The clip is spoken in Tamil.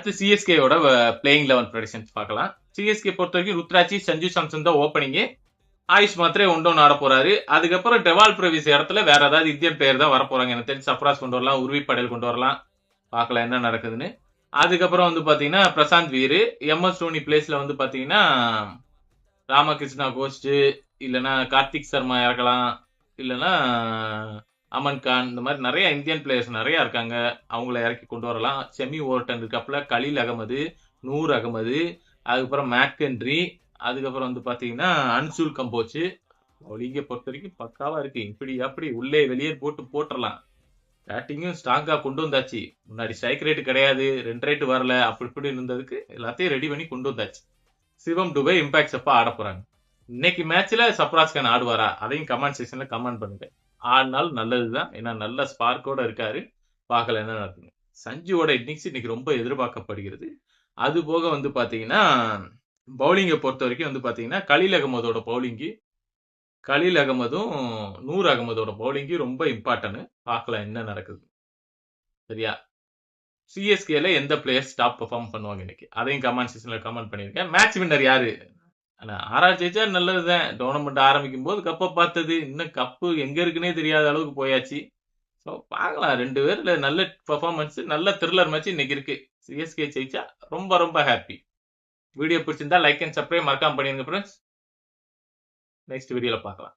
அடுத்து சிஎஸ்கேயோட பிளேயிங் 11 ப்ரெடிக்ஷன்ஸ் பார்க்கலாம். சிஎஸ்கே பொறுத்த வரைக்கும் ருத்ராஜி, சஞ்சு சாம்சன் தான் ஓப்பனிங். ஆயுஷ் மாத்திரே ஒன்றும் ஆட போறாரு. அதுக்கப்புறம் டெவால் பிரவிஸ் இடத்துல வேற ஏதாவது இந்தியன் பிளேயர் தான் வர போறாங்க. எனக்கு தெரிஞ்சு சப்ராஸ் கொண்டு வரலாம், உருவி படேல் கொண்டு வரலாம். பார்க்கலாம் என்ன நடக்குதுன்னு. அதுக்கப்புறம் வந்து பாத்தீங்கன்னா பிரசாந்த் வீர், எம்எஸ் தோனி பிளேஸ்ல வந்து பாத்தீங்கன்னா ராமகிருஷ்ணா கோஸ்ட், இல்லைன்னா கார்த்திக் சர்மா இறக்கலாம், இல்லைன்னா அமன் கான், இந்த மாதிரி நிறைய இந்தியன் பிளேயர்ஸ் நிறைய இருக்காங்க. அவங்கள இறக்கி கொண்டு வரலாம். செமி ஓவர்டன் இருக்காப்புல கலீல் அகமது, நூர் அகமது, அதுக்கப்புறம் மேக்கென்ட்ரி, அதுக்கப்புறம் வந்து பாத்தீங்கன்னா அன்சுல் கம்போச்சு. பவுலிங்கை பொறுத்த வரைக்கும் பக்காவா இருக்கு. இப்படி அப்படி உள்ளே வெளியே போட்டுடலாம். பேட்டிங்கும் ஸ்ட்ராங்கா கொண்டு வந்தாச்சு. முன்னாடி ஸ்ட்ரைக் ரேட் கிடையாது, 2 ரேட் வரல, அப்படி இப்படி இருந்ததுக்கு எல்லாத்தையும் ரெடி பண்ணி கொண்டு வந்தாச்சு. சிவம் டுபே இம்பாக்ட் அப்பா ஆட போறாங்க. இன்னைக்கு மேட்ச்ல சப்ராஸ் கான் ஆடுவாரா? அதையும் கமெண்ட் செக்ஷன்ல கமெண்ட் பண்ணுங்க. ஆடினாலும் நல்லதுதான், ஏன்னா நல்ல ஸ்பார்க்கோட இருக்காரு. பார்க்கல என்ன நடக்குது. சஞ்சுவோட இன்னிங்ஸ் இன்னைக்கு ரொம்ப எதிர்பார்க்கப்படுகிறது. அது போக வந்து பாத்தீங்கன்னா பவுலிங்கை பொறுத்த வரைக்கும் வந்து பாத்தீங்கன்னா கலீல் அகமதோட பவுலிங்கு, கலீல் அகமதும் நூர் அகமதோட பவுலிங்கு ரொம்ப இம்பார்ட்டன்ட். பார்க்கலாம் என்ன நடக்குது. சரியா? சிஎஸ்கேல எந்த பிளேயர்ஸ் டாப் பெர்ஃபார்ம் பண்ணுவாங்க இன்னைக்கு, அதையும் கமெண்ட் செக்ஷன்ல கமெண்ட் பண்ணிருக்கேன். மேட்ச் வின்னர் யாரு? ஆனா ஆர்ஆர் ஜெயிச்சா நல்லதுதான். டோர்னமெண்ட் ஆரம்பிக்கும் போது கப்பை பார்த்தது, இன்னும் கப்பு எங்க இருக்குன்னே தெரியாத அளவுக்கு போயாச்சு. ஸோ பார்க்கலாம், 2 பேர்ல நல்ல பெர்ஃபார்மன்ஸ், நல்ல த்ரில்லர் மேட்ச் இன்னைக்கு இருக்கு. சிஎஸ்கே ஜெயிச்சா ரொம்ப ரொம்ப ஹாப்பி. வீடியோ பிடிச்சிருந்தா லைக் அண்ட் சப்ஸ்கிரைப் மறக்காம பண்ணிருங்க ஃப்ரெண்ட்ஸ். நெக்ஸ்ட் வீடியோல பார்க்கலாம்.